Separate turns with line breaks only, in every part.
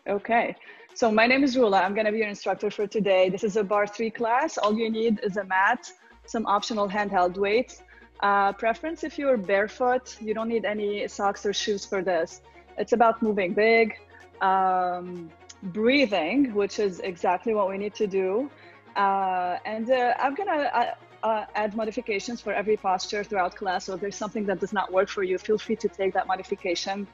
Okay, so my name is Roula. I'm gonna be your instructor for today. This is a Barre3 class. All you need is a mat, some optional handheld weights. Preference if you're barefoot, you don't need any socks or shoes for this. It's about moving big, breathing, which is exactly what we need to do. I'm gonna add modifications for every posture throughout class. So if there's something that does not work for you, feel free to take that modification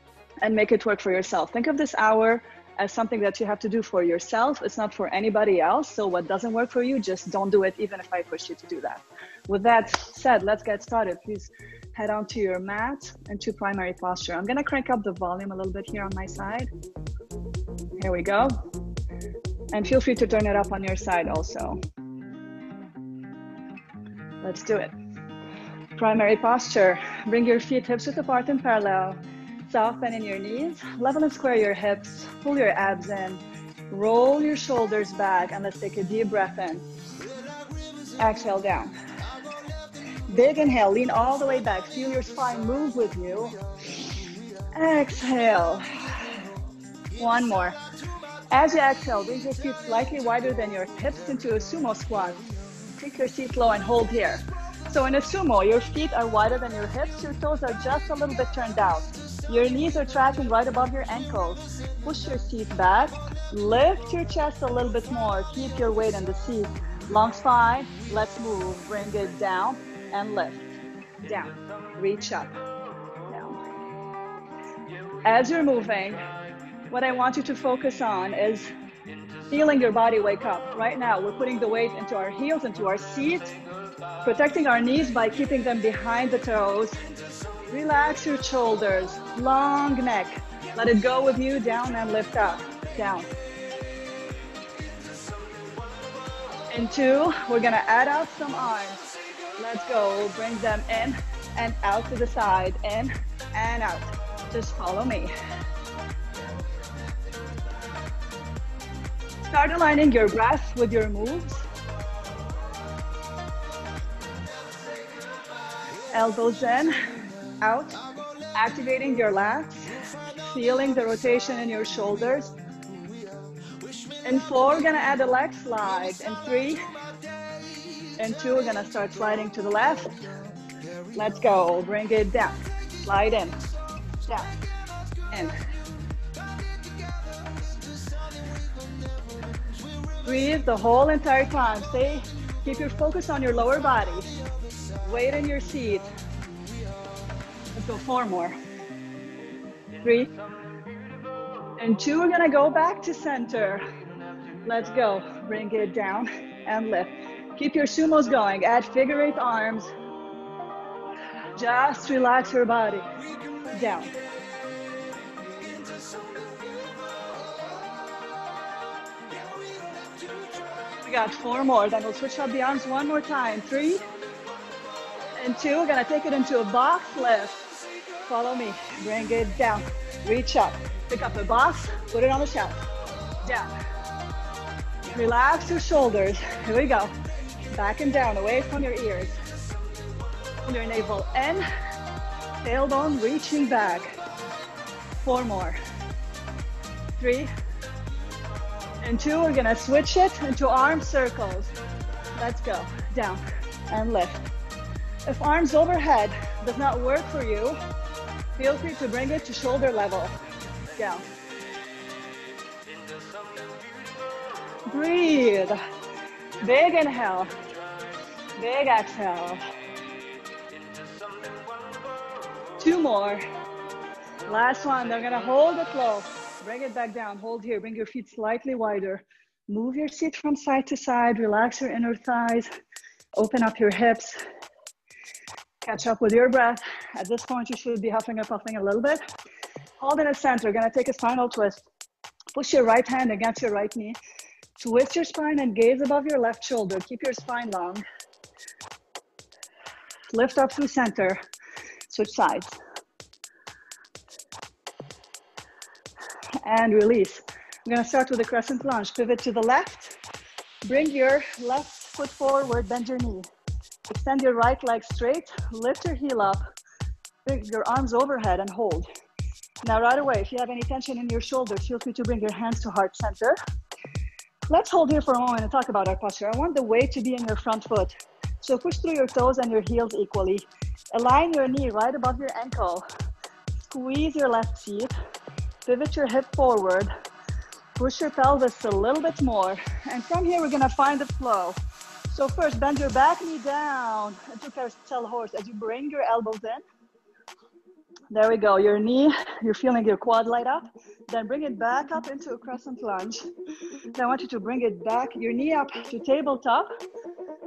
and make it work for yourself. Think of this hour as something that you have to do for yourself. It's not for anybody else. So what doesn't work for you, just don't do it, even if I push you to do that. With that said, let's get started. Please head onto your mat into primary posture. I'm gonna crank up the volume a little bit here on my side. Here we go. And feel free to turn it up on your side also. Let's do it. Primary posture. Bring your feet hips width apart and parallel. Soft bend in your knees. Level and square your hips. Pull your abs in. Roll your shoulders back, and let's take a deep breath in. Exhale down. Big inhale. Lean all the way back. Feel your spine move with you. Exhale. One more. As you exhale, bring your feet slightly wider than your hips into a sumo squat. Take your seat low and hold here. So in a sumo, your feet are wider than your hips. Your toes are just a little bit turned out. Your knees are tracking right above your ankles. Push your seat back. Lift your chest a little bit more. Keep your weight in the seat. Long spine. Let's move. Bring it down and lift. Down. Reach up. Down. As you're moving, what I want you to focus on is feeling your body wake up. Right now, we're putting the weight into our heels, into our seat, protecting our knees by keeping them behind the toes. Relax your shoulders, long neck. Let it go with you, down and lift up, down. In two, we're gonna add out some arms. Let's go, bring them in and out to the side, in and out. Just follow me. Start aligning your breath with your moves. Elbows in, out, activating your lats, feeling the rotation in your shoulders. In four, we're gonna add a leg slide. In three, in two, we're gonna start sliding to the left. Let's go, bring it down, slide in, down, in. Breathe the whole entire time. Keep your focus on your lower body. Weight in your seat. Let's go, four more. Three. And two, we're gonna go back to center. Let's go. Bring it down and lift. Keep your sumos going. Add figure eight arms. Just relax your body. Down. We got four more. Then we'll switch up the arms one more time. Three. And two, we're gonna take it into a box lift. Follow me, bring it down, reach up. Pick up the box, put it on the shelf, down. Relax your shoulders, here we go. Back and down, away from your ears. Pull your navel in, tailbone reaching back. Four more. Three. And two, we're gonna switch it into arm circles. Let's go, down and lift. If arms overhead does not work for you, feel free to bring it to shoulder level. Down. Breathe. Big inhale. Big exhale. Two more. Last one. They're gonna hold it low. Bring it back down. Hold here. Bring your feet slightly wider. Move your seat from side to side. Relax your inner thighs. Open up your hips. Catch up with your breath. At this point, you should be huffing and puffing a little bit. Hold in the center. Gonna take a spinal twist. Push your right hand against your right knee. Twist your spine and gaze above your left shoulder. Keep your spine long. Lift up through center. Switch sides. And release. I'm gonna start with a crescent lunge. Pivot to the left. Bring your left foot forward, bend your knee. Extend your right leg straight, lift your heel up, bring your arms overhead and hold. Now right away, if you have any tension in your shoulders, feel free to bring your hands to heart center. Let's hold here for a moment and talk about our posture. I want the weight to be in your front foot. So push through your toes and your heels equally. Align your knee right above your ankle. Squeeze your left seat. Pivot your hip forward. Push your pelvis a little bit more. And from here, we're gonna find the flow. So first, bend your back knee down into carousel horse as you bring your elbows in. There we go, your knee, you're feeling your quad light up. Then bring it back up into a crescent lunge. Then I want you to bring it back, your knee up to tabletop.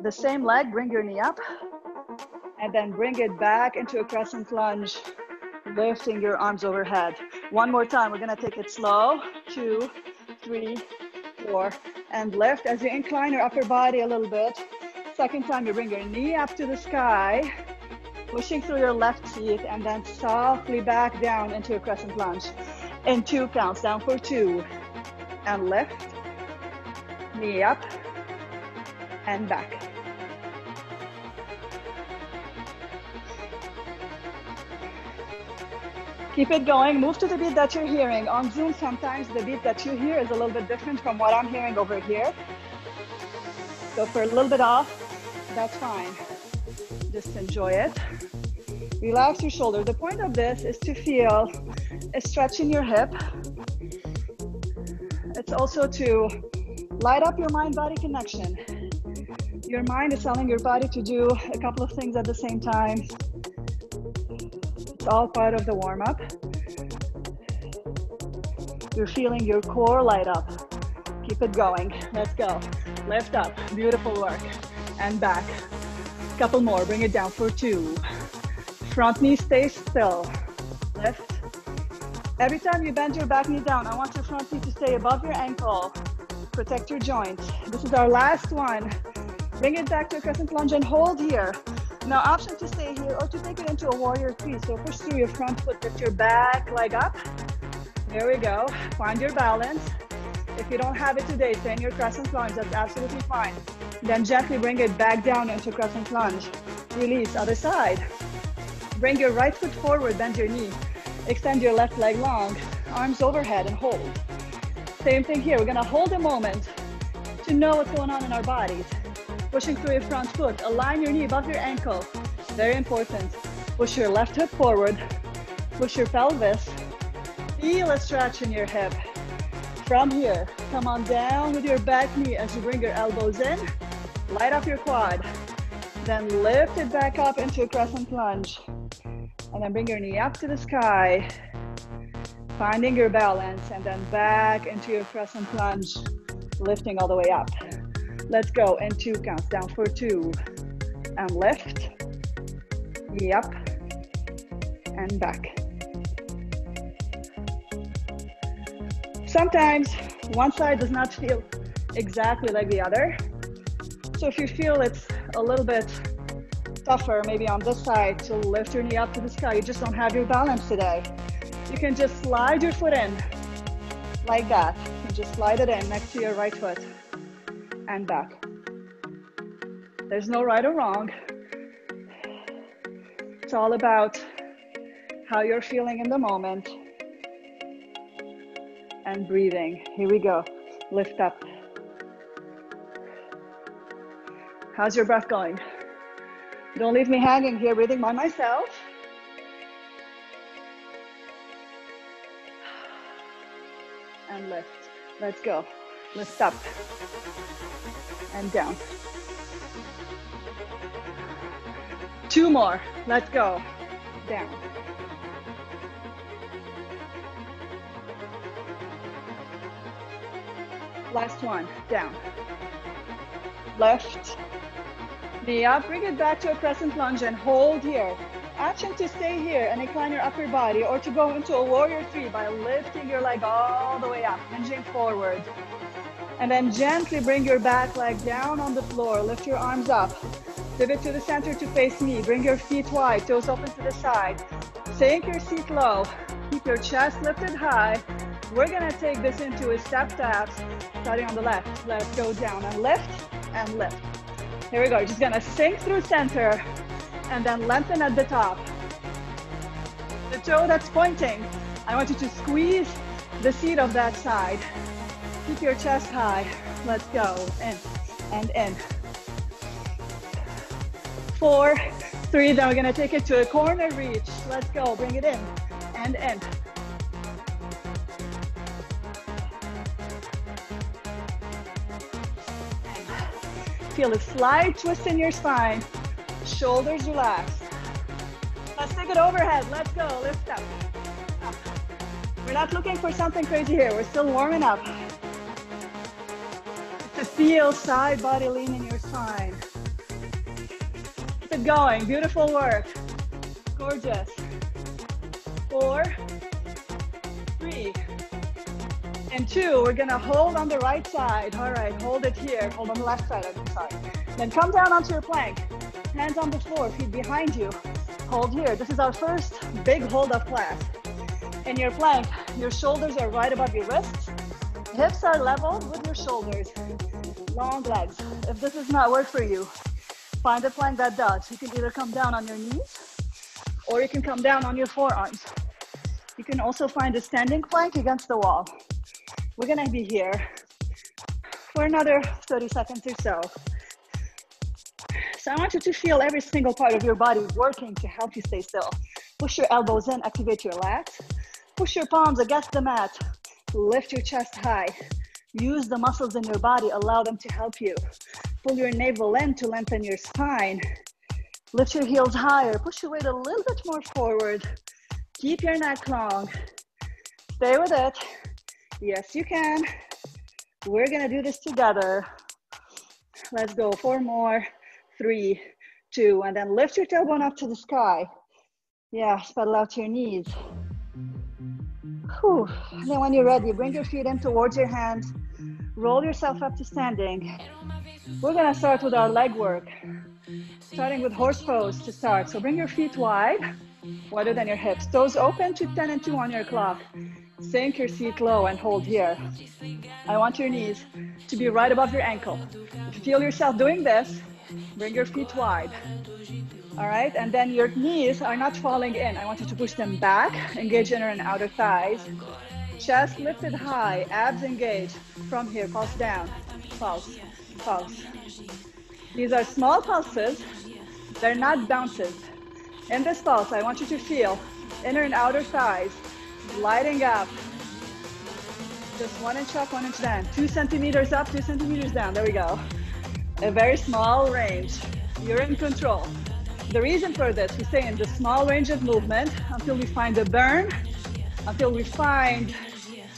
The same leg, bring your knee up. And then bring it back into a crescent lunge, lifting your arms overhead. One more time, we're gonna take it slow. 2, 3, 4, and lift as you incline your upper body a little bit. Second time, you bring your knee up to the sky, pushing through your left seat, and then softly back down into a crescent lunge. In 2 counts, down for 2, and lift, knee up, and back. Keep it going, move to the beat that you're hearing. On Zoom, sometimes the beat that you hear is a little bit different from what I'm hearing over here. So for a little bit off, that's fine. Just enjoy it. Relax your shoulder. The point of this is to feel a stretch in your hip. It's also to light up your mind-body connection. Your mind is telling your body to do a couple of things at the same time. It's all part of the warm-up. You're feeling your core light up. Keep it going. Let's go. Lift up. Beautiful work. And back. Couple more. Bring it down for 2. Front knee stays still. Lift. Every time you bend your back knee down, I want your front knee to stay above your ankle. Protect your joints. This is our last one. Bring it back to a crescent lunge and hold here. Now, option to stay here or to take it into a warrior 3. So push through your front foot, lift your back leg up. There we go. Find your balance. If you don't have it today, stay in your crescent lunge. That's absolutely fine. Then gently bring it back down into crescent lunge. Release, other side. Bring your right foot forward, bend your knee. Extend your left leg long, arms overhead and hold. Same thing here. We're gonna hold a moment to know what's going on in our bodies. Pushing through your front foot, align your knee above your ankle. Very important. Push your left hip forward. Push your pelvis. Feel a stretch in your hip. From here, come on down with your back knee as you bring your elbows in. Light up your quad. Then lift it back up into a crescent lunge. And then bring your knee up to the sky. Finding your balance and then back into your crescent lunge. Lifting all the way up. Let's go in 2 counts, down for 2, and lift, knee up, and back. Sometimes one side does not feel exactly like the other. So if you feel it's a little bit tougher, maybe on this side, to lift your knee up to the sky, you just don't have your balance today. You can just slide your foot in, like that. You just slide it in next to your right foot. And back. There's no right or wrong. It's all about how you're feeling in the moment. And breathing. Here we go. Lift up. How's your breath going? Don't leave me hanging here, breathing by myself. And lift. Let's go. Lift up. And down. 2 more. Let's go. Down. Last one. Down. Lift. Knee up. Bring it back to a crescent lunge and hold here. Option to stay here and incline your upper body, or to go into a warrior 3 by lifting your leg all the way up, hinging forward. And then gently bring your back leg down on the floor. Lift your arms up. Pivot to the center to face me. Bring your feet wide, toes open to the side. Sink your seat low. Keep your chest lifted high. We're gonna take this into a step taps, starting on the left. Let's go down and lift and lift. Here we go. You're just gonna sink through center and then lengthen at the top. The toe that's pointing I want you to squeeze the seat of that side. Keep your chest high. Let's go. In and in. 4, 3, then we're gonna take it to a corner reach. Let's go, bring it in and in. Feel a slight twist in your spine. Shoulders relaxed. Let's take it overhead. Let's go, lift up. We're not looking for something crazy here. We're still warming up. To feel side body lean in your spine. Keep it going, beautiful work. Gorgeous. 4, 3, and 2. We're gonna hold on the right side. All right, hold it here. Hold on the left side, I'm sorry. Then come down onto your plank. Hands on the floor, feet behind you. Hold here. This is our first big hold of class. In your plank, your shoulders are right above your wrists. Hips are level with your shoulders. Long legs. If this does not work for you, find a plank that does. You can either come down on your knees or you can come down on your forearms. You can also find a standing plank against the wall. We're gonna be here for another 30 seconds or so. So I want you to feel every single part of your body working to help you stay still. Push your elbows in, activate your lats. Push your palms against the mat. Lift your chest high. Use the muscles in your body, allow them to help you. Pull your navel in to lengthen your spine. Lift your heels higher. Push your weight a little bit more forward. Keep your neck long. Stay with it. Yes, you can. We're gonna do this together. Let's go, 4 more, 3, 2, and then lift your tailbone up to the sky. Yeah, pedal out to your knees. Whew. And then when you're ready, bring your feet in towards your hands. Roll yourself up to standing. We're gonna start with our leg work. Starting with horse pose to start. So bring your feet wide, wider than your hips. Toes open to 10 and 2 on your clock. Sink your seat low and hold here. I want your knees to be right above your ankle. If you feel yourself doing this, bring your feet wide. All right, and then your knees are not falling in. I want you to push them back, engage inner and outer thighs. Chest lifted high, abs engaged. From here, pulse down, pulse, pulse. These are small pulses. They're not bounces. In this pulse, I want you to feel inner and outer thighs lighting up. Just 1 inch up, 1 inch down. 2 centimeters up, 2 centimeters down. There we go. A very small range. You're in control. The reason for this, we stay in the small range of movement until we find a burn, until we find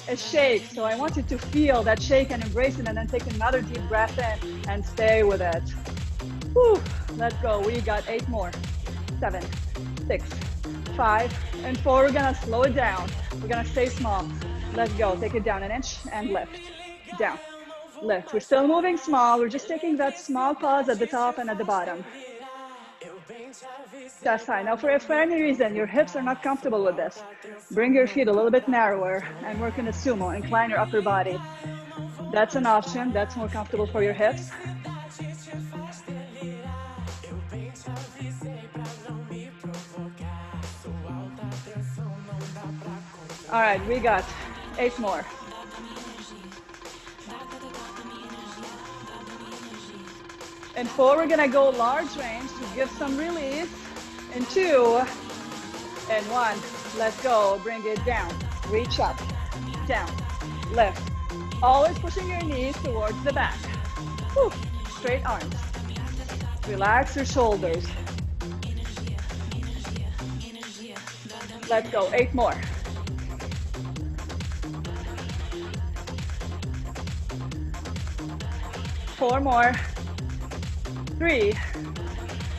a shake. So I want you to feel that shake and embrace it, and then take another deep breath in and stay with it. Whew. Let's go. We got 8 more. 7, 6, 5, and 4. We're gonna slow it down. We're gonna stay small. Let's go. Take it down 1 inch and lift. Down. Lift. We're still moving small. We're just taking that small pause at the top and at the bottom. Chest high. Now, for any reason your hips are not comfortable with this, bring your feet a little bit narrower and work in a sumo. Incline your upper body. That's an option. That's more comfortable for your hips. All right, we got 8 more. In 4, we're gonna go large range to give some release. In 2, and 1, let's go. Bring it down, reach up, down, lift. Always pushing your knees towards the back. Whew. Straight arms. Relax your shoulders. Let's go, 8 more. Four more. 3,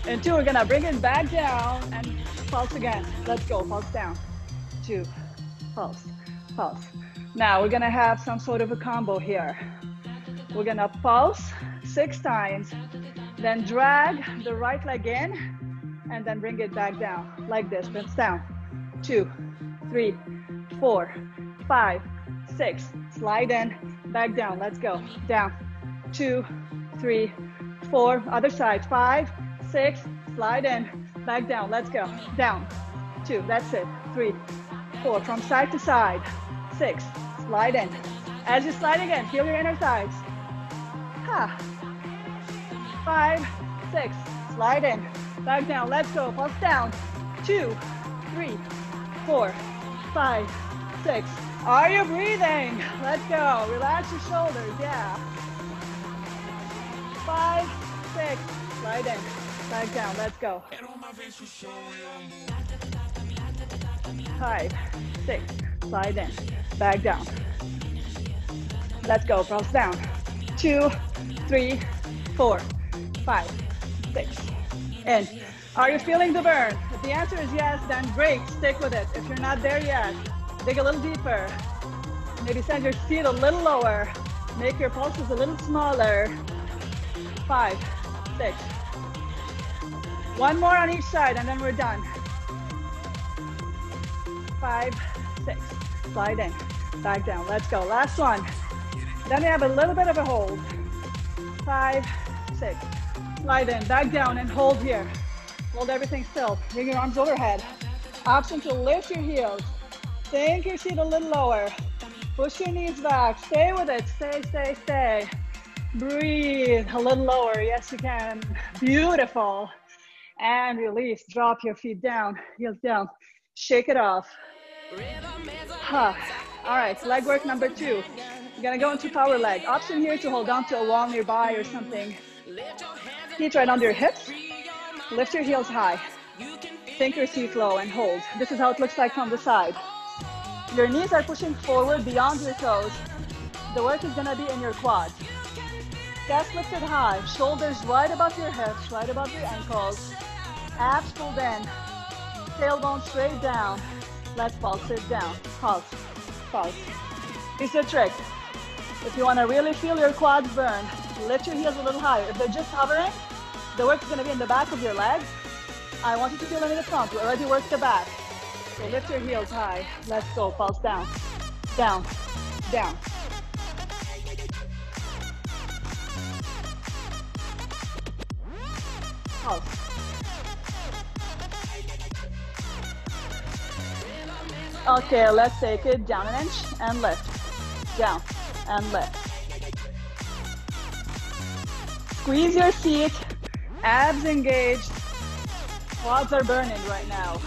and 2. We're gonna bring it back down and pulse again. Let's go, pulse down. 2, pulse, pulse. Now we're gonna have some sort of a combo here. We're gonna pulse 6 times, then drag the right leg in, and then bring it back down like this. Bends down. 2, 3, 4, 5, 6. Slide in, back down. Let's go. Down. 2, 3, 4. Other side. 5, 6. Slide in, back down. Let's go. Down. 2. That's it. 3, 4, from side to side. 6, slide in. As you slide again, feel your inner thighs. 5, 6, slide in. Back down, let's go, pulse down. 2, 3, 4, 5, 6. Are you breathing? Let's go, relax your shoulders, yeah. 5, 6, slide in. Back down, let's go. 5, 6, slide in, back down. Let's go, pulse down. 2, 3, 4, 5, 6, in. Are you feeling the burn? If the answer is yes, then great, stick with it. If you're not there yet, dig a little deeper. Maybe send your feet a little lower. Make your pulses a little smaller. 5, 6. One more on each side and then we're done. 5, 6, slide in, back down, let's go. Last one. Then we have a little bit of a hold. 5, 6, slide in, back down and hold here. Hold everything still, bring your arms overhead. Option to lift your heels. Sink your seat a little lower. Push your knees back, stay with it, stay, stay, stay. Breathe a little lower, yes you can, beautiful. And release, drop your feet down, heels down, shake it off. All right, leg work number 2. You're gonna go into power leg. Option here to hold on to a wall nearby or something. Feet right under your hips. Lift your heels high. Sink your seat low and hold. This is how it looks like from the side. Your knees are pushing forward beyond your toes. The work is gonna be in your quads. Chest lifted high, shoulders right above your hips, right above your ankles. Abs pulled in, tailbone straight down. Let's pulse it down. Pulse, pulse. Here's the trick. If you want to really feel your quads burn, lift your heels a little higher. If they're just hovering, the work is going to be in the back of your legs. I want you to feel them in the front. We already worked the back. So lift your heels high. Let's go. Pulse down, down, down. Pulse. Okay, let's take it down an inch and lift. Down and lift. Squeeze your seat, abs engaged. Quads are burning right now.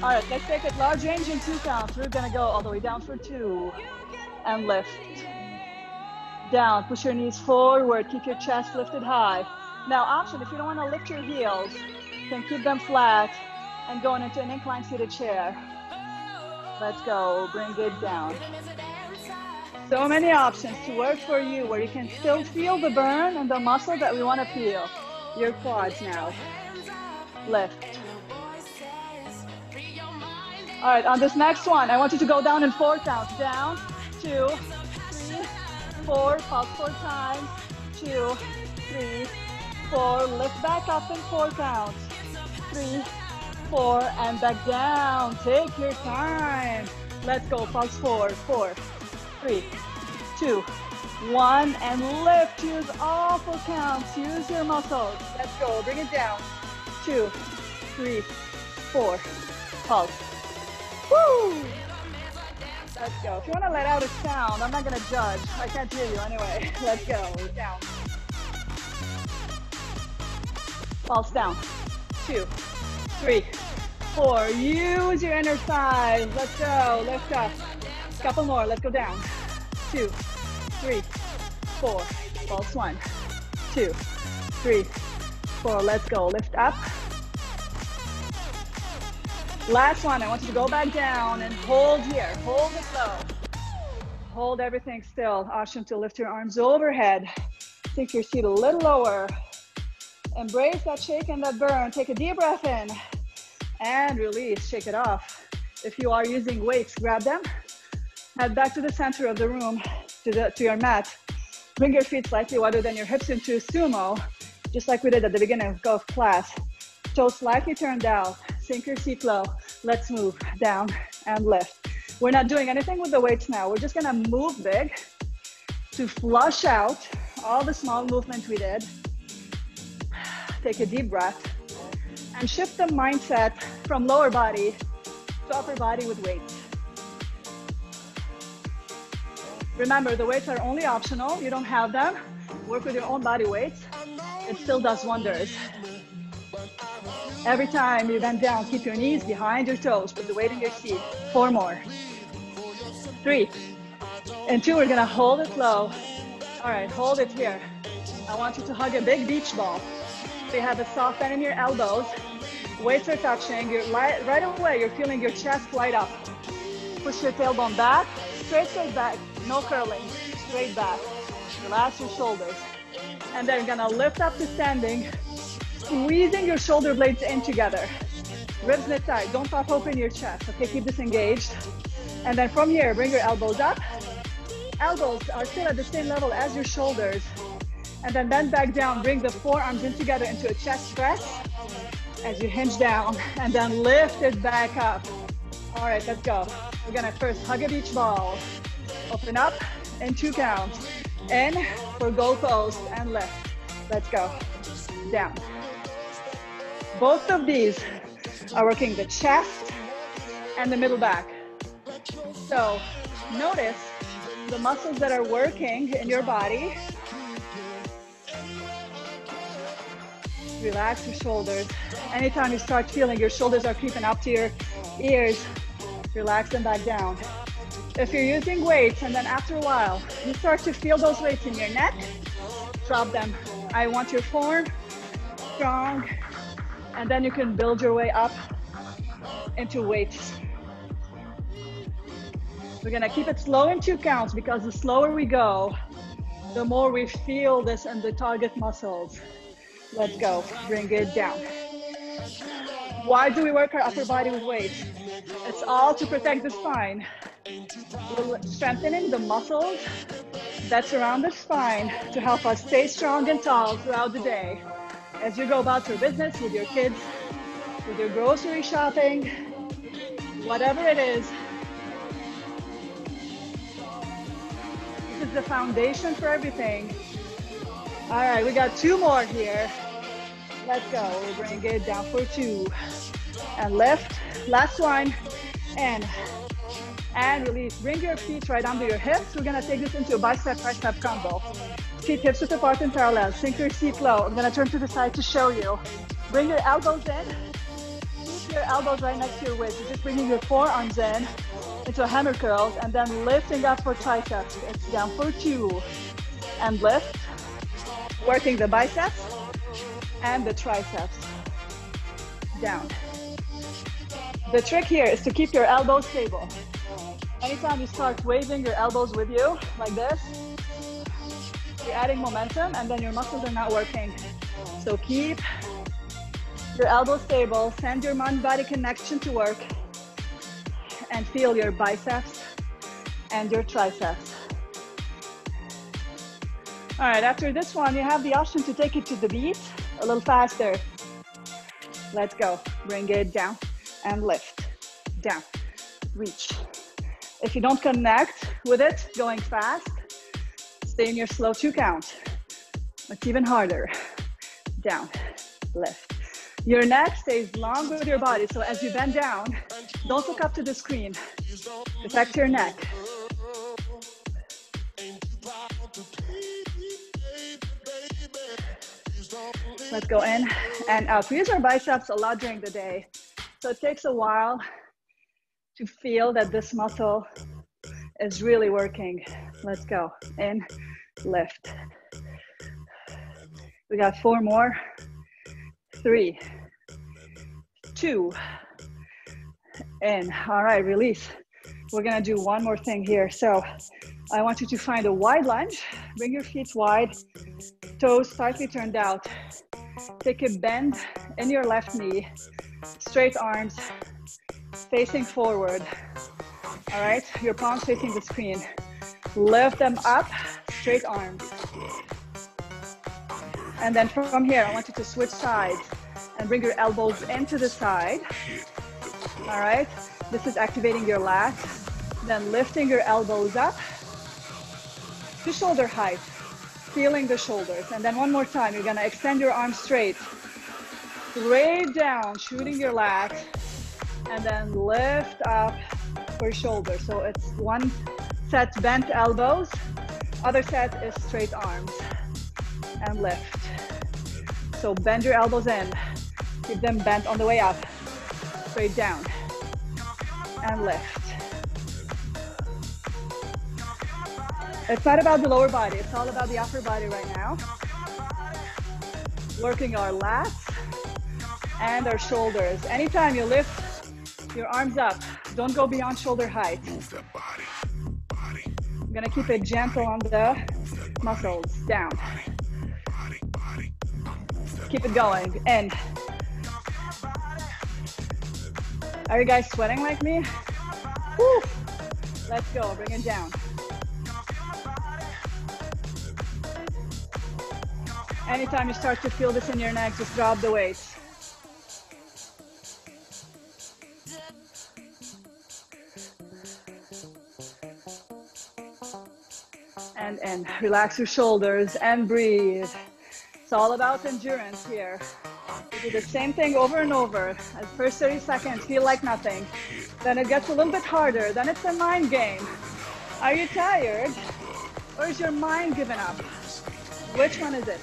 All right, let's take it large range in 2 counts. We're gonna go all the way down for 2 and lift. Down, push your knees forward, keep your chest lifted high. Now option, if you don't wanna lift your heels, you can keep them flat and going into an inclined seated chair. Let's go, bring it down. So many options to work for you where you can still feel the burn and the muscle that we want to feel. Your quads now. Lift. All right, on this next one, I want you to go down in 4 counts. Down, 2, 3, 4, pulse 4 times. 2, 3, 4, lift back up in 4 counts. 3, 4, and back down. Take your time. Let's go, pulse 4, 4, 3, 2, 1, and lift. Use all 4 counts. Use your muscles. Let's go, bring it down. 2, 3, 4, pulse. Woo! Let's go. If you want to let out a sound, I'm not going to judge. I can't hear you anyway. Let's go, down. Pulse down. 2, 3, 4. Use your inner thighs. Let's go. Lift up. Couple more. Let's go down. 2, 3, 4. Pulse 1, 2, 3, 4. Let's go. Lift up. Last one. I want you to go back down and hold here. Hold it low. Hold everything still. Option to lift your arms overhead. Take your seat a little lower. Embrace that shake and that burn. Take a deep breath in and release. Shake it off. If you are using weights, grab them. Head back to the center of the room, to your mat. Bring your feet slightly wider than your hips into sumo, just like we did at the beginning of class. Toes slightly turned out. Sink your seat low. Let's move down and lift. We're not doing anything with the weights now. We're just gonna move big to flush out all the small movement we did. Take a deep breath and shift the mindset from lower body to upper body with weights. Remember, the weights are only optional. You don't have them. Work with your own body weights. It still does wonders. Every time you bend down, keep your knees behind your toes. Put the weight in your seat. 4 more. 3. And 2, we're gonna hold it low. All right, hold it here. I want you to hug a big beach ball. So you have a soft bend in your elbows. Weights are touching. Right away, you're feeling your chest light up. Push your tailbone back, straight back. No curling, straight back. Relax your shoulders. And then you're gonna lift up to standing, squeezing your shoulder blades in together. Ribs knit tight, don't pop open your chest. Okay, keep this engaged. And then from here, bring your elbows up. Elbows are still at the same level as your shoulders. And then bend back down, bring the forearms in together into a chest press as you hinge down, and then lift it back up. All right, let's go. We're gonna first hug a beach ball. Open up in 2 counts. In for goal post and lift. Let's go. Down. Both of these are working the chest and the middle back. So notice the muscles that are working in your body. Relax your shoulders. Anytime you start feeling your shoulders are creeping up to your ears, relax them back down. If you're using weights and then after a while, you start to feel those weights in your neck, drop them. I want your form strong, and then you can build your way up into weights. We're gonna keep it slow in 2 counts because the slower we go, the more we feel this in the target muscles. Let's go, bring it down. Why do we work our upper body with weights? It's all to protect the spine. We're strengthening the muscles that surround the spine to help us stay strong and tall throughout the day. As you go about your business with your kids, with your grocery shopping, whatever it is, this is the foundation for everything. All right, we got 2 more here. Let's go. We'll bring it down for 2 and lift. Last one, and release. Bring your feet right under your hips. We're gonna take this into a bicep tricep combo. Keep hips width apart and parallel. Sink your seat low. I'm gonna turn to the side to show you. Bring your elbows in. Keep your elbows right next to your waist. You're just bringing your forearms in into a hammer curls and then lifting up for triceps. It's down for 2 and lift. Working the biceps and the triceps. Down. The trick here is to keep your elbows stable. Anytime you start waving your elbows with you, like this, you're adding momentum and then your muscles are not working. So keep your elbows stable, send your mind-body connection to work, and feel your biceps and your triceps. All right, after this one, you have the option to take it to the beat a little faster. Let's go. Bring it down and lift. Down. Reach. If you don't connect with it going fast, stay in your slow 2 count. It's even harder. Down. Lift. Your neck stays long with your body, so as you bend down, don't look up to the screen. Protect your neck. Let's go in and out. We use our biceps a lot during the day, so it takes a while to feel that this muscle is really working. Let's go. In, lift. We got 4 more. 3, 2, in. All right, release. We're gonna do one more thing here. So I want you to find a wide lunge. Bring your feet wide, toes slightly turned out. Take a bend in your left knee, straight arms, facing forward. All right, your palms facing the screen. Lift them up, straight arms. And then from here, I want you to switch sides and bring your elbows into the side. All right, this is activating your lats. Then lifting your elbows up to shoulder height, feeling the shoulders. And then one more time, you're gonna extend your arms straight down, shooting your lats. and then lift up for shoulder. So it's one set bent elbows, other set is straight arms, and lift. So bend your elbows in, keep them bent on the way up, straight down, and lift. It's not about the lower body, it's all about the upper body right now. Working our lats and our shoulders. Anytime you lift your arms up, don't go beyond shoulder height.
Move that body.
I'm gonna keep it gentle on the muscles, down. Keep it going, in. Are you guys sweating like me? Woo. Let's go, bring it down. Anytime you start to feel this in your neck, just drop the weights. And in, relax your shoulders and breathe. It's all about endurance here. We do the same thing over and over. At first 30 seconds, feel like nothing. Then it gets a little bit harder. Then it's a mind game. Are you tired? Or is your mind giving up? Which one is it?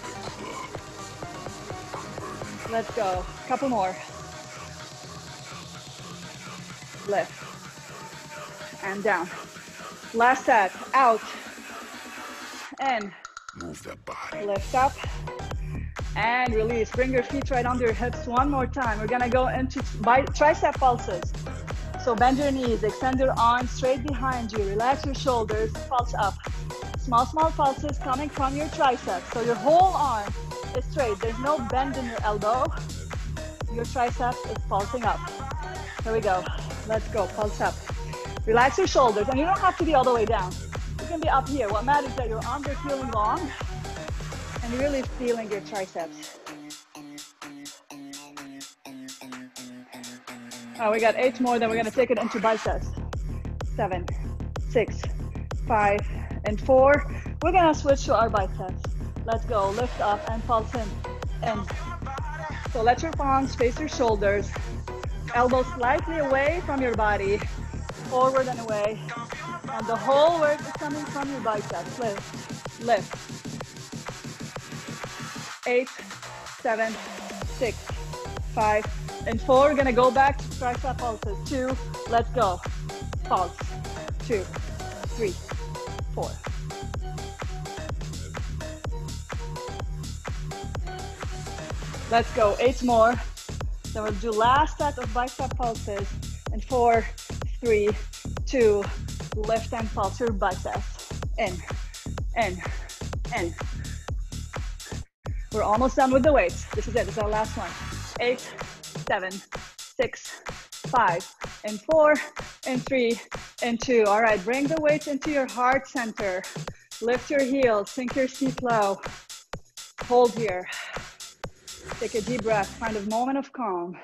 Let's go. Couple more. Lift. And down. Last set. Out. In.
Move that body.
Lift up. And release. Bring your feet right under your hips one more time. We're gonna go into tricep pulses. So bend your knees, extend your arms straight behind you. Relax your shoulders, pulse up. Small pulses coming from your triceps. So your whole arm is straight. There's no bend in your elbow. Your tricep is pulsing up. Here we go. Let's go, pulse up. Relax your shoulders, and you don't have to be all the way down. You can be up here. What matters is that your arms are feeling long, and you're really feeling your triceps. Oh, we got 8 more, then we're gonna take it into biceps. 7, 6, 5, and 4. We're gonna switch to our biceps. Let's go, lift up and pulse in. So let your palms face your shoulders. Elbows slightly away from your body, forward and away. And the whole work is coming from your biceps. Lift. 8, 7, 6, 5, and 4. We're gonna go back to tricep pulses. 2, let's go. Pulse. 2, 3, 4. Let's go, 8 more. Then we'll do last set of bicep pulses. And 4, 3, 2, lift and pulse your biceps. In. We're almost done with the weights. This is it, this is our last one. 8, 7, 6, 5, and 4, and 3, and 2. All right, bring the weights into your heart center. Lift your heels, sink your seat low. Hold here. Take a deep breath, find a moment of calm.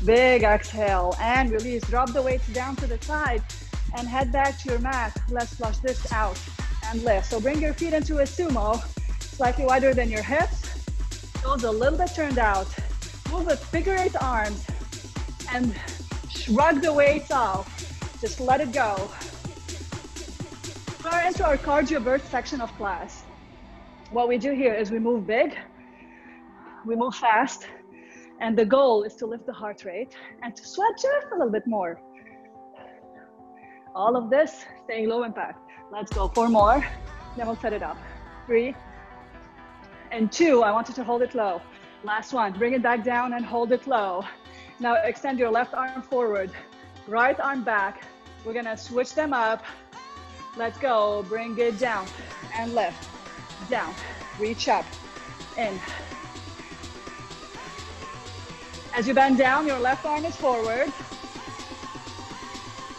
Big exhale and release. Drop the weights down to the side and head back to your mat. Let's flush this out and lift. So bring your feet into a sumo, slightly wider than your hips. Toes a little bit turned out. Move with figure 8 arms and shrug the weights off. Just let it go. We're into our cardio burst section of class. What we do here is we move big, we move fast, and the goal is to lift the heart rate and to sweat just a little bit more. All of this staying low impact. Let's go, 4 more, then we'll set it up. 3, and 2, I want you to hold it low. Last one, bring it back down and hold it low. Now extend your left arm forward, right arm back. We're gonna switch them up. Let's go, bring it down and lift. Down, reach up, in. As you bend down, your left arm is forward.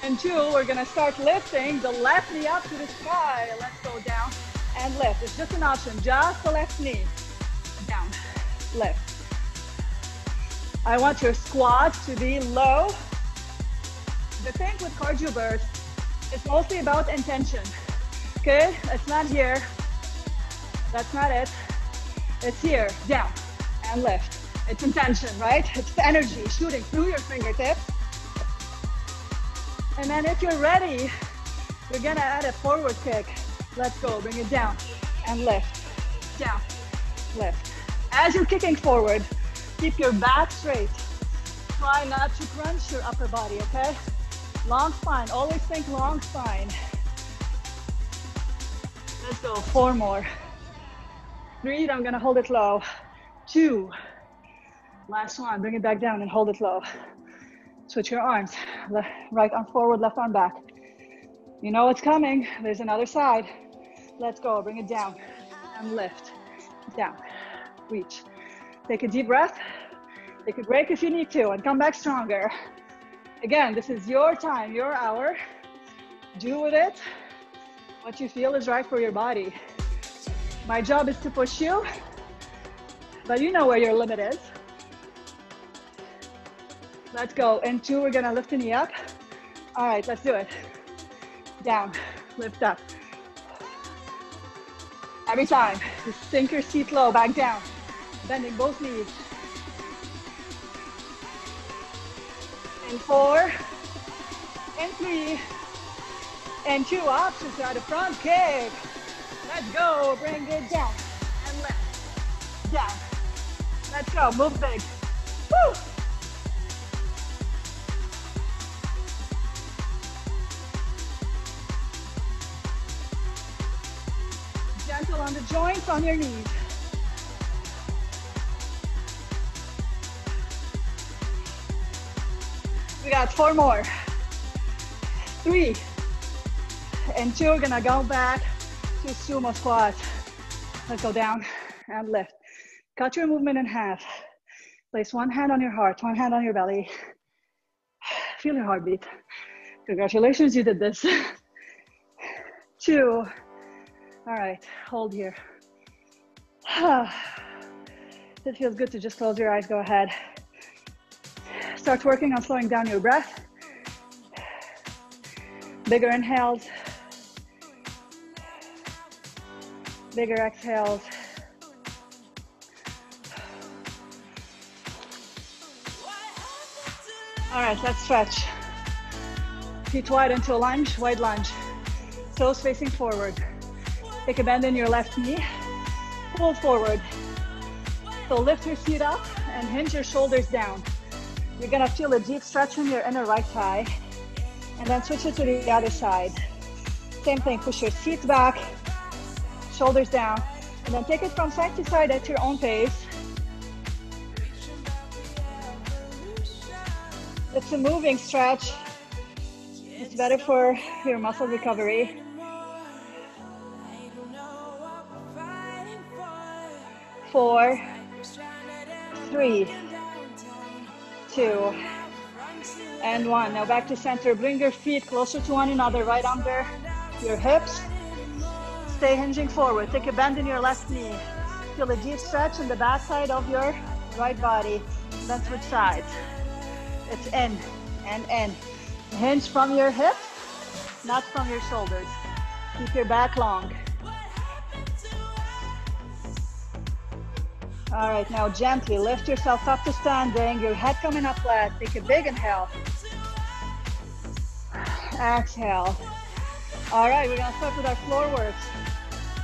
And 2, we're gonna start lifting the left knee up to the sky. Let's go down and lift. It's just an option, just the left knee. Down, lift. I want your squat to be low. The thing with cardio burst, it's mostly about intention, okay? It's not here. That's not it. It's here, down, and lift. It's intention, right? It's energy shooting through your fingertips. And then if you're ready, you're gonna add a forward kick. Let's go, bring it down and lift, down, lift. As you're kicking forward, keep your back straight. Try not to crunch your upper body, okay? Long spine, always think long spine. Let's go, 4 more. 3, I'm gonna hold it low. 2, last one, bring it back down and hold it low. Switch your arms, right arm forward, left arm back. You know what's coming, there's another side. Let's go, bring it down and lift, down, reach. Take a deep breath, take a break if you need to, and come back stronger. Again, this is your time, your hour. Do with it what you feel is right for your body. My job is to push you, but you know where your limit is. Let's go. In 2, we're gonna lift the knee up. All right, let's do it. Down, lift up. Every time, just sink your seat low, back down. Bending both knees. In 4, in 3, and 2, option side of front kick. Let's go, bring it down and lift, down. Let's go, move big. Woo! Gentle on the joints, on your knees. We got 4 more. 3, and 2, we're gonna go back to sumo squat. Let's go down and lift. Cut your movement in half. Place one hand on your heart, one hand on your belly. Feel your heartbeat. Congratulations, you did this. 2. All right, hold here. It feels good to just close your eyes, go ahead. Start working on slowing down your breath. Bigger inhales. Bigger exhales. All right, let's stretch. Feet wide into a lunge, wide lunge. Toes facing forward. Take a bend in your left knee. Pull forward. So lift your feet up and hinge your shoulders down. You're gonna feel a deep stretch in your inner right thigh. And then switch it to the other side. Same thing, push your seat back, shoulders down, and then take it from side to side at your own pace. It's a moving stretch. It's better for your muscle recovery. 4, 3, 2, and 1. Now back to center. Bring your feet closer to one another, right under your hips. Stay hinging forward. Take a bend in your left knee. Feel a deep stretch in the back side of your right body. Then switch sides. It's in and in. Hinge from your hips, not from your shoulders. Keep your back long. All right, now gently lift yourself up to standing. Your head coming up flat. Take a big inhale. Exhale. All right, we're gonna start with our floor works.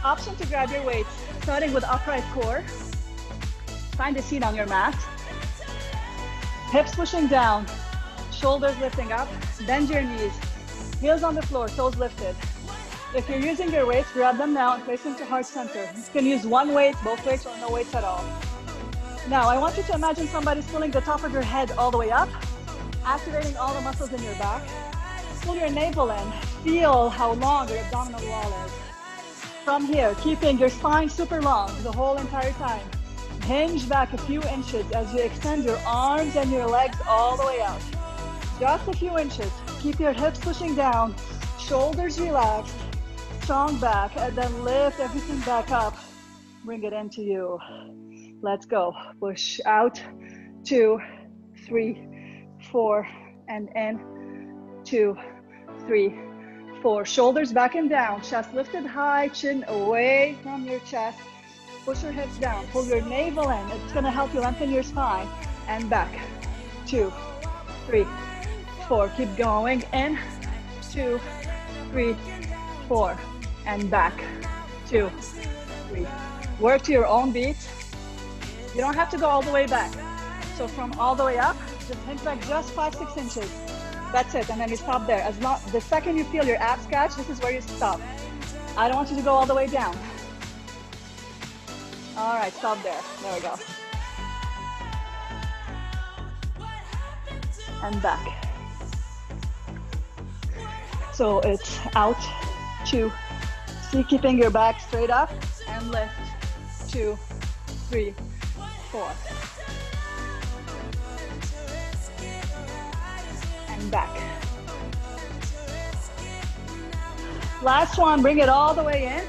Option to grab your weights, starting with upright core. Find a seat on your mat. Hips pushing down, shoulders lifting up. Bend your knees, heels on the floor, toes lifted. If you're using your weights, grab them now and place them to heart center. You can use one weight, both weights, or no weights at all. Now, I want you to imagine somebody's pulling the top of your head all the way up, activating all the muscles in your back. Pull your navel in. Feel how long your abdominal wall is. From here, keeping your spine super long the whole entire time. Hinge back a few inches as you extend your arms and your legs all the way out. Just a few inches. Keep your hips pushing down, shoulders relaxed, strong back, and then lift everything back up. Bring it into you. Let's go. Push out. 2, 3, 4, and in. 2, 3, 4. Shoulders back and down. Chest lifted high, chin away from your chest. Push your hips down, pull your navel in. It's gonna help you lengthen your spine. And back, 2, 3, 4. Keep going, in, 2, 3, 4. And back, 2, 3. Work to your own beat. You don't have to go all the way back. So from all the way up, just hink back just 5-6 inches. That's it, and then you stop there. As long, the second you feel your abs catch, this is where you stop. I don't want you to go all the way down. All right, stop there. There we go. And back. So it's out, 2, see, keeping your back straight up, and lift, 2, 3, 4. And back. Last one, bring it all the way in.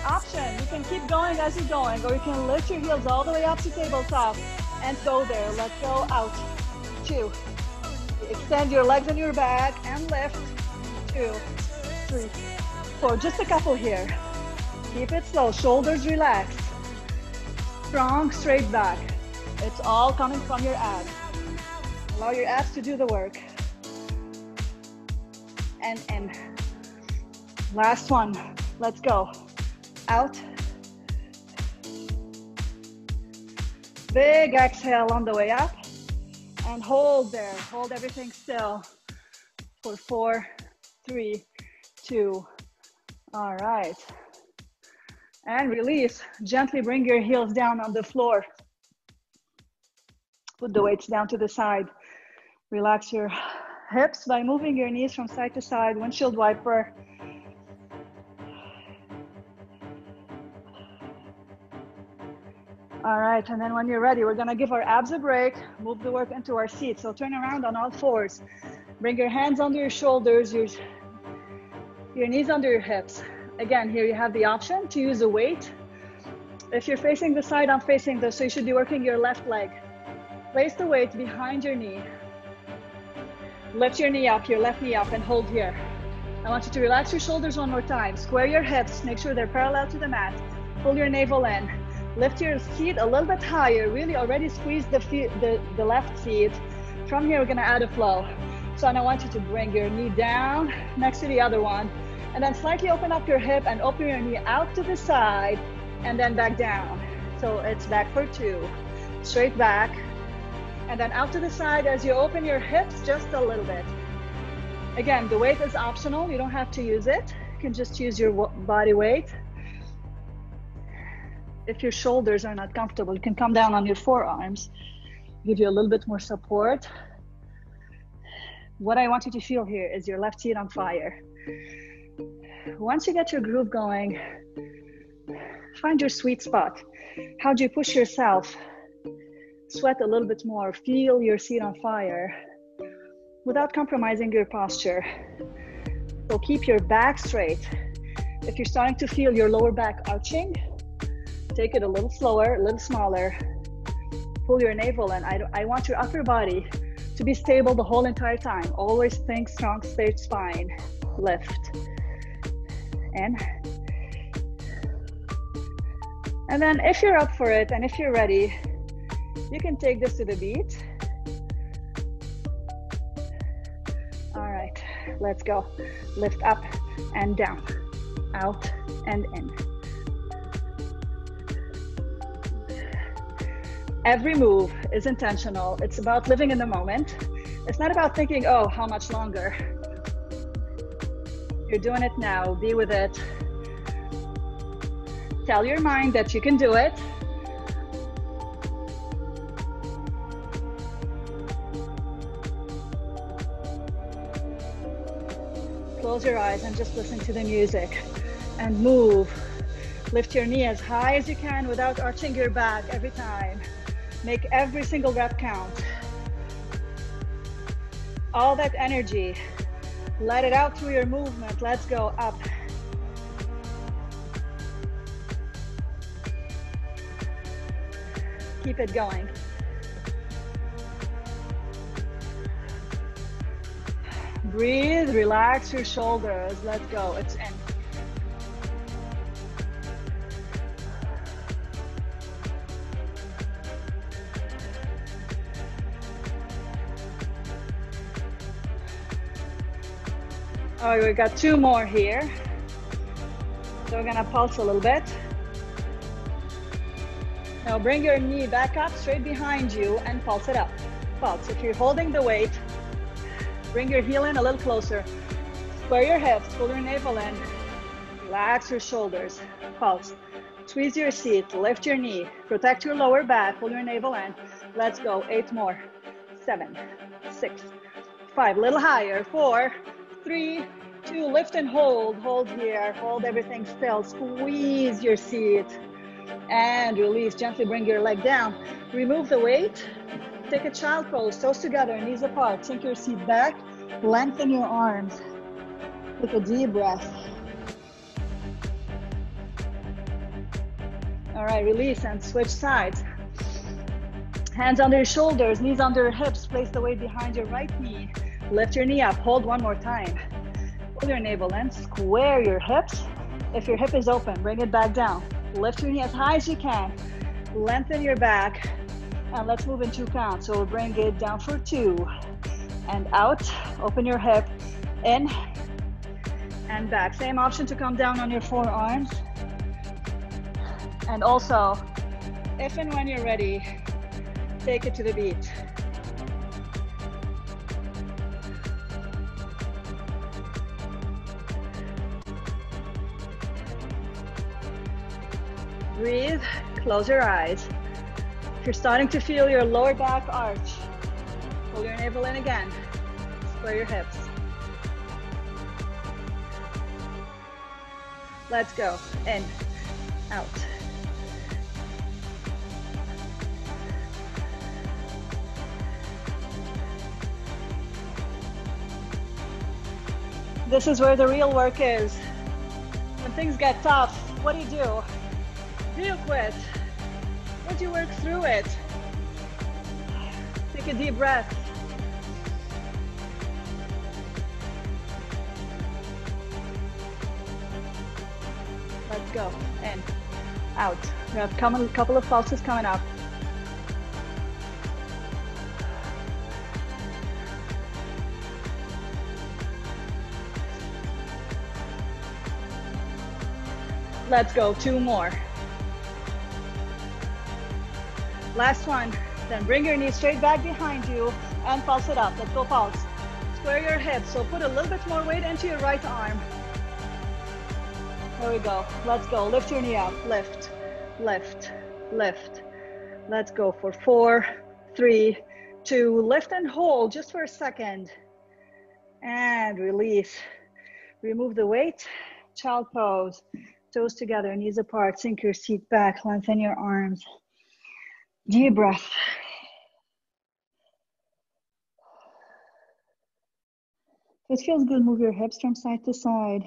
Option, you can keep going as you're going, or you can lift your heels all the way up to tabletop and go there. Let's go, out, 2. Extend your legs and your back and lift, 2, 3, 4. Just a couple here. Keep it slow, shoulders relaxed. Strong, straight back. It's all coming from your abs. Allow your abs to do the work. And in. Last one, let's go. Out. Big exhale on the way up. And hold there, hold everything still for 4, 3, 2. All right. And release. Gently bring your heels down on the floor. Put the weights down to the side. Relax your hips by moving your knees from side to side. Windshield wiper. All right, and then when you're ready, we're gonna give our abs a break, move the work into our seat. So turn around on all fours. Bring your hands under your shoulders, your knees under your hips. Again, here you have the option to use a weight. If you're facing the side, I'm facing this, so you should be working your left leg. Place the weight behind your knee. Lift your knee up, your left knee up, and hold here. I want you to relax your shoulders one more time. Square your hips, make sure they're parallel to the mat. Pull your navel in. Lift your seat a little bit higher. Really already squeeze the left seat. From here, we're gonna add a flow. So I want you to bring your knee down next to the other one. And then slightly open up your hip and open your knee out to the side and then back down. So it's back for 2. Straight back. And then out to the side as you open your hips just a little bit. Again, the weight is optional. You don't have to use it. You can just use your body weight. If your shoulders are not comfortable, you can come down on your forearms, give you a little bit more support. What I want you to feel here is your left seat on fire. Once you get your groove going, find your sweet spot. How do you push yourself? Sweat a little bit more, feel your seat on fire without compromising your posture. So keep your back straight. If you're starting to feel your lower back arching, take it a little slower, a little smaller. Pull your navel in. I want your upper body to be stable the whole entire time. Always think strong, straight spine. Lift. In. And then if you're up for it and if you're ready, you can take this to the beat. All right, let's go. Lift up and down, out and in. Every move is intentional. It's about living in the moment. It's not about thinking, oh, how much longer? You're doing it now, be with it. Tell your mind that you can do it. Close your eyes and just listen to the music and move. Lift your knee as high as you can without arching your back every time. Make every single rep count. All that energy, let it out through your movement. Let's go up. Keep it going. Breathe, relax your shoulders. Let's go, it's in. All right, we got 2 more here. So we're gonna pulse a little bit. Now bring your knee back up, straight behind you, and pulse it up. Pulse. If you're holding the weight, bring your heel in a little closer. Square your hips, pull your navel in. Relax your shoulders. Pulse. Squeeze your seat, lift your knee. Protect your lower back, pull your navel in. Let's go, 8 more. 7, 6, 5, little higher. 4, 3, 2, lift and hold. Hold here, hold everything still. Squeeze your seat. And release, gently bring your leg down. Remove the weight, take a child pose, toes together, knees apart, sink your seat back, lengthen your arms. Take a deep breath. All right, release and switch sides. Hands under your shoulders, knees under your hips, place the weight behind your right knee. Lift your knee up, hold one more time. Pull your navel in, square your hips. If your hip is open, bring it back down. Lift your knee as high as you can. Lengthen your back. And let's move in 2 counts. So we'll bring it down for 2. And out. Open your hip. In. And back. Same option to come down on your forearms. And also, if and when you're ready, take it to the beat. Breathe, close your eyes. If you're starting to feel your lower back arch, pull your navel in again, square your hips. Let's go, in, out. This is where the real work is. When things get tough, what do? Do you quit? Or do you work through it? Take a deep breath. Let's go, in, out. We have a couple of pulses coming up. Let's go, 2 more. Last one, then bring your knees straight back behind you and pulse it up. Let's go pulse. Square your hips, so put a little bit more weight into your right arm. There we go, let's go. Lift your knee up, lift, lift, lift. Let's go for 4, 3, 2, lift and hold just for a second. And release. Remove the weight, child pose. Toes together, knees apart, sink your seat back, lengthen your arms. Deep breath. If it feels good, move your hips from side to side.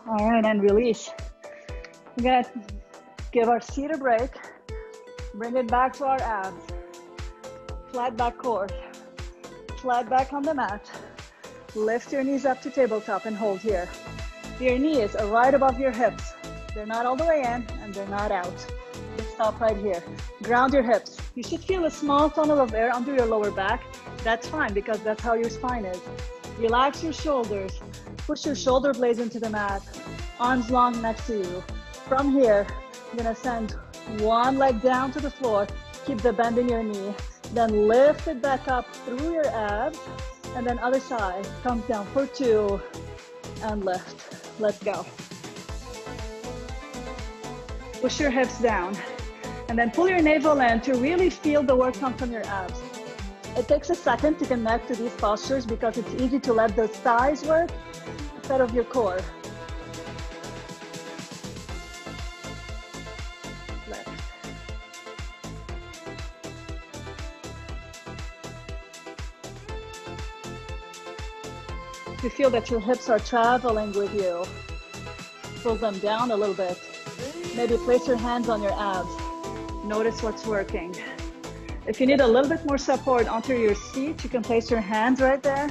All right, and release. We're gonna give our seat a break. Bring it back to our abs. Flat back core. Flat back on the mat. Lift your knees up to tabletop and hold here. Your knees are right above your hips. They're not all the way in and they're not out. Just stop right here. Ground your hips. You should feel a small tunnel of air under your lower back. That's fine because that's how your spine is. Relax your shoulders. Push your shoulder blades into the mat. Arms long next to you. From here, you're gonna send one leg down to the floor. Keep the bend in your knee. Then lift it back up through your abs. And then other side. Comes down for 2 and lift. Let's go. Push your hips down. And then pull your navel in to really feel the work come from your abs. It takes a second to connect to these postures because it's easy to let the thighs work instead of your core. Lift. You feel that your hips are traveling with you. Pull them down a little bit. Maybe place your hands on your abs. Notice what's working. If you need a little bit more support onto your seat, you can place your hands right there.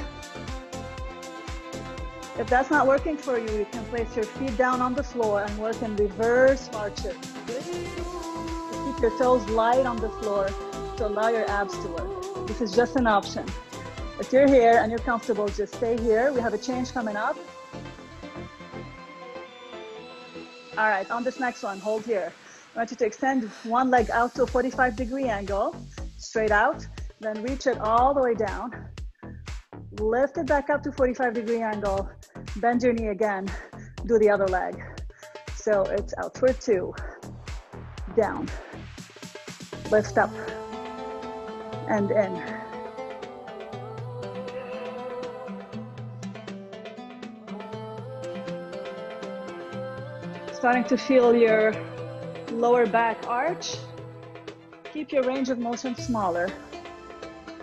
If that's not working for you, you can place your feet down on the floor and work in reverse marches. Keep your toes light on the floor to allow your abs to work. This is just an option. If you're here and you're comfortable, just stay here. We have a change coming up. All right, on this next one, hold here. I want you to extend one leg out to a 45-degree angle, straight out, then reach it all the way down. Lift it back up to 45-degree angle, bend your knee again, do the other leg. So it's out for 2, down, lift up, and in. Starting to feel your lower back arch. Keep your range of motion smaller.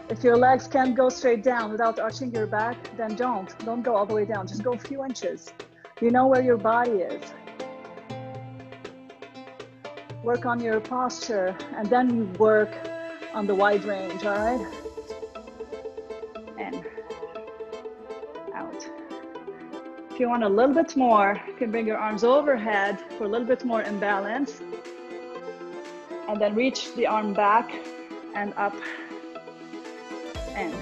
If your legs can't go straight down without arching your back, then don't go all the way down. Just go a few inches. You know where your body is. Work on your posture, and then you work on the wide range, all right? In, out. If you want a little bit more, you can bring your arms overhead for a little bit more imbalance. And then reach the arm back and up and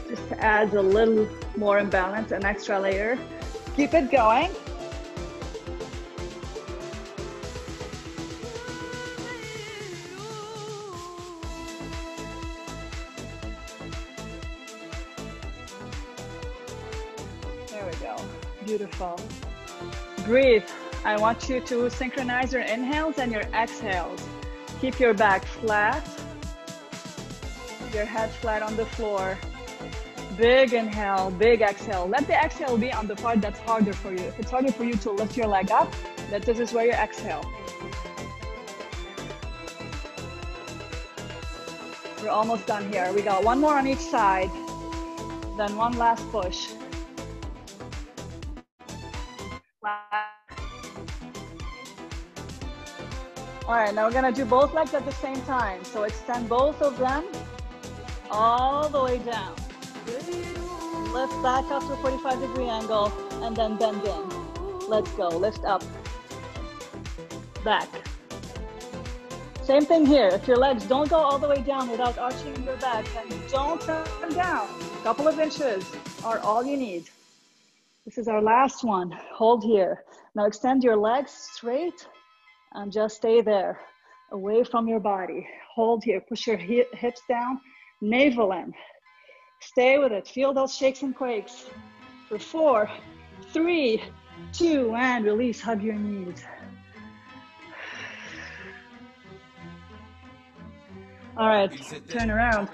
just to add a little more imbalance, an extra layer. Keep it going. There we go. Beautiful. Breathe. I want you to synchronize your inhales and your exhales. Keep your back flat, your head flat on the floor. Big inhale, big exhale. Let the exhale be on the part that's harder for you. If it's harder for you to lift your leg up, then this is where you exhale. We're almost done here. We got one more on each side, then one last push. All right, now we're gonna do both legs at the same time. So extend both of them all the way down. Lift back up to a 45-degree angle and then bend in. Let's go, lift up, back. Same thing here. If your legs don't go all the way down without arching your back, then don't turn down. A couple of inches are all you need. This is our last one. Hold here. Now extend your legs straight and just stay there, away from your body. Hold here, push your hips down, navel in. Stay with it, feel those shakes and quakes. For 4, 3, 2, and release, hug your knees. All right, turn around.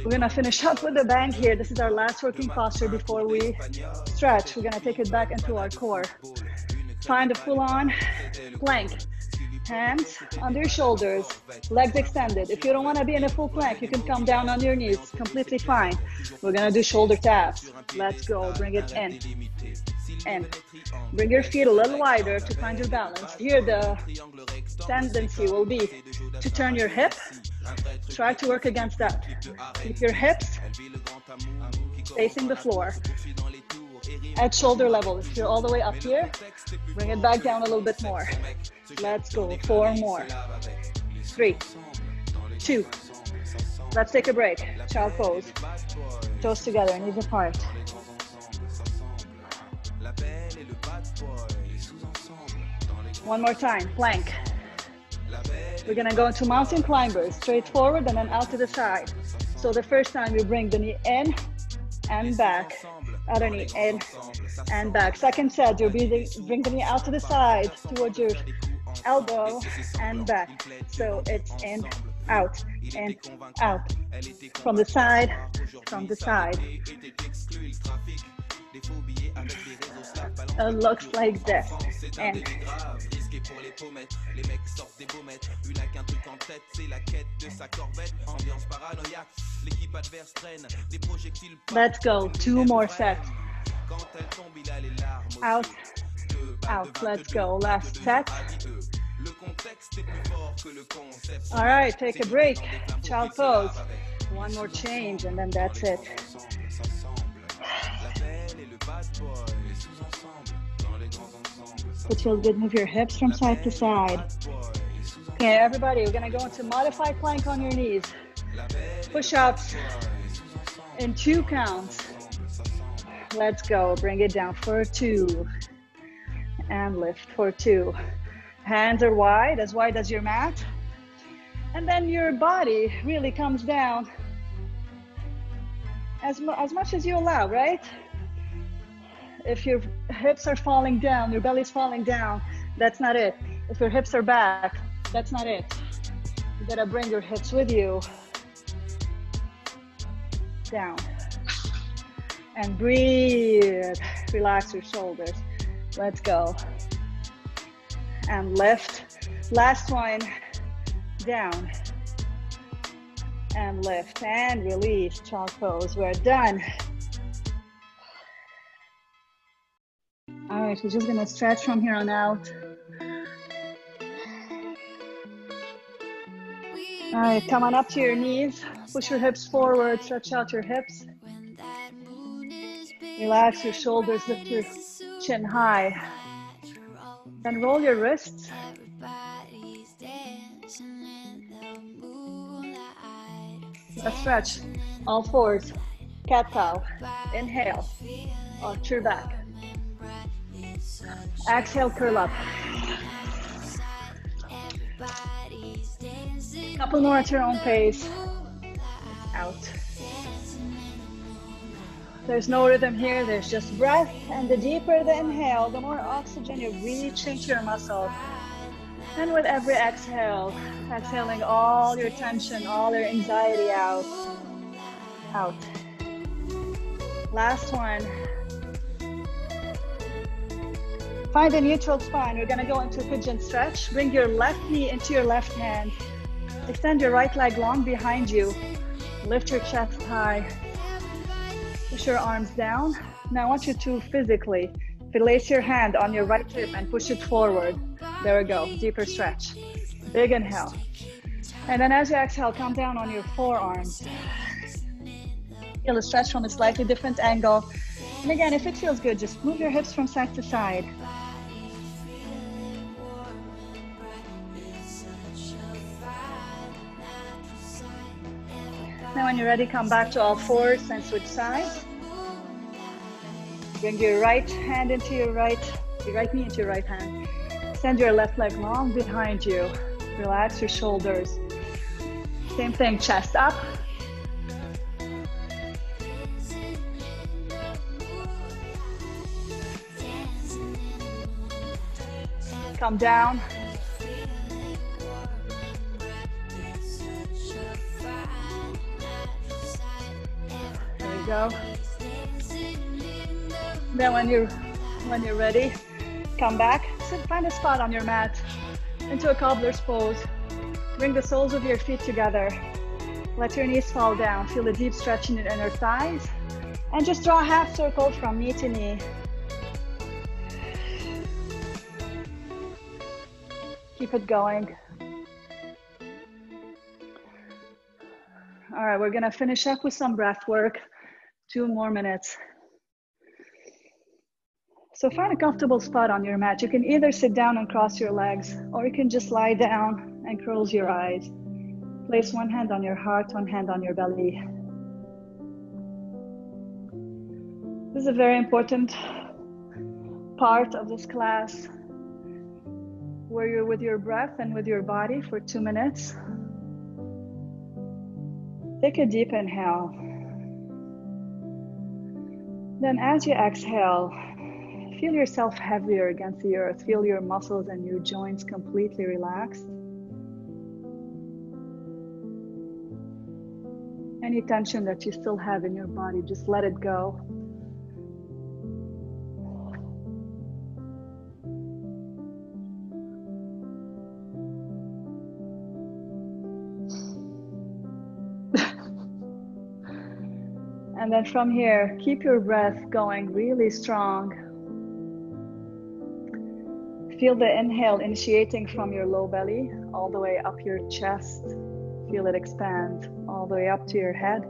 We're gonna finish up with a bang here. This is our last working posture before we stretch. We're gonna take it back into our core. Find a full-on plank. Hands under your shoulders, legs extended. If you don't want to be in a full plank, you can come down on your knees, completely fine. We're gonna do shoulder taps. Let's go, bring it in. And bring your feet a little wider to find your balance. Here the tendency will be to turn your hip. Try to work against that. Keep your hips facing the floor. At shoulder level, if you're all the way up here, bring it back down a little bit more. Let's go, 4 more. 3, 2. Let's take a break. Child pose. Toes together, knees apart. One more time, plank. We're gonna go into mountain climbers, straight forward and then out to the side. So the first time you bring the knee in and back. Other knee in and back. Second set, you bring the knee out to the side towards your elbow and back. So it's in, out, from the side, from the side. It looks like this. And let's go, 2 more sets. Out, out, let's go, last set. All right, take a break, child pose. One more change and then that's it. It feels good, move your hips from side to side. Okay, everybody, we're gonna go into modified plank on your knees. Push-ups in 2 counts. Let's go. Bring it down for 2. And lift for 2. Hands are wide as your mat. And then your body really comes down as much as you allow, right? If your hips are falling down, your belly's falling down, that's not it. If your hips are back, that's not it. You gotta bring your hips with you. Down. And breathe. Relax your shoulders. Let's go. And lift. Last one. Down. And lift. And release. Chalk pose. We're done. All right, we're just gonna stretch from here on out. All right, come on up to your knees. Push your hips forward, stretch out your hips. Relax your shoulders, lift your chin high. Then roll your wrists. Let's stretch. All fours. Cat cow. Inhale. Arch your back. Exhale, curl up. Couple more at your own pace. Out. There's no rhythm here, there's just breath, and the deeper the inhale, the more oxygen you're reaching to your muscle. And with every exhale, exhaling all your tension, all your anxiety out. Out. Last one. Find a neutral spine. We're gonna go into a pigeon stretch. Bring your left knee into your left hand. Extend your right leg long behind you. Lift your chest high. Push your arms down. Now I want you to physically place your hand on your right hip and push it forward. There we go, deeper stretch. Big inhale. And then as you exhale, come down on your forearms. Feel the stretch from a slightly different angle. And again, if it feels good, just move your hips from side to side. Now when you're ready, come back to all fours and switch sides. Bring your right hand into your right knee into your right hand. Send your left leg long behind you. Relax your shoulders. Same thing, chest up. Come down. There you go. Then when you're ready, come back. Find a spot on your mat into a cobbler's pose. Bring the soles of your feet together. Let your knees fall down. Feel a deep stretch in your inner thighs. And just draw a half circle from knee to knee. Keep it going. All right, we're gonna finish up with some breath work. 2 more minutes. So find a comfortable spot on your mat. You can either sit down and cross your legs, or you can just lie down and close your eyes. Place one hand on your heart, one hand on your belly. This is a very important part of this class, where you're with your breath and with your body for 2 minutes. Take a deep inhale. Then as you exhale, feel yourself heavier against the earth. Feel your muscles and your joints completely relaxed. Any tension that you still have in your body, just let it go. And then from here, keep your breath going really strong. Feel the inhale initiating from your low belly all the way up your chest. Feel it expand all the way up to your head.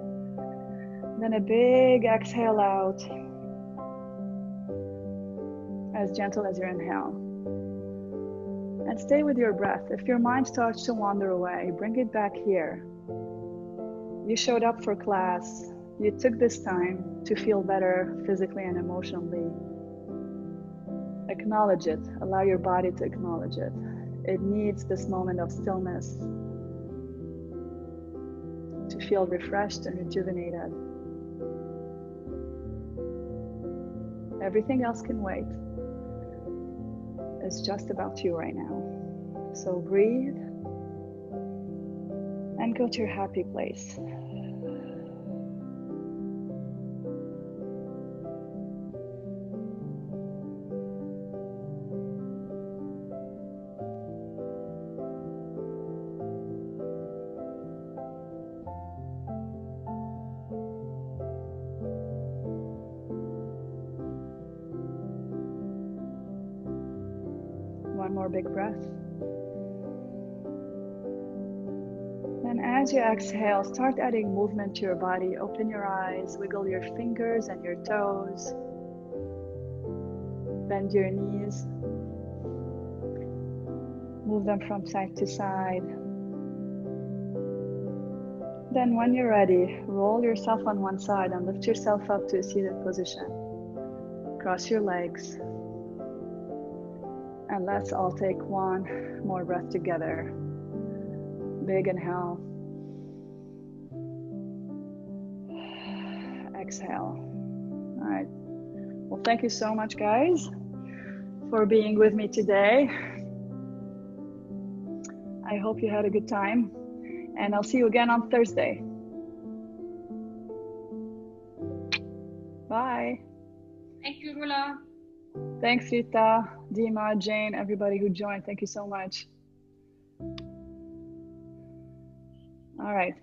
Then a big exhale out, as gentle as your inhale. And stay with your breath. If your mind starts to wander away, bring it back here. You showed up for class. You took this time to feel better physically and emotionally. Acknowledge it. Allow your body to acknowledge it. It needs this moment of stillness to feel refreshed and rejuvenated. Everything else can wait. It's just about you right now. So breathe and go to your happy place. One more big breath. And as you exhale, start adding movement to your body. Open your eyes, wiggle your fingers and your toes. Bend your knees. Move them from side to side. Then when you're ready, roll yourself on one side and lift yourself up to a seated position. Cross your legs. And let's all take one more breath together. Big inhale. Exhale. All right. Well, thank you so much, guys, for being with me today. I hope you had a good time. And I'll see you again on Thursday. Bye.
Thank you, Roula.
Thanks, Rita, Dima, Jane, everybody who joined. Thank you so much. All right.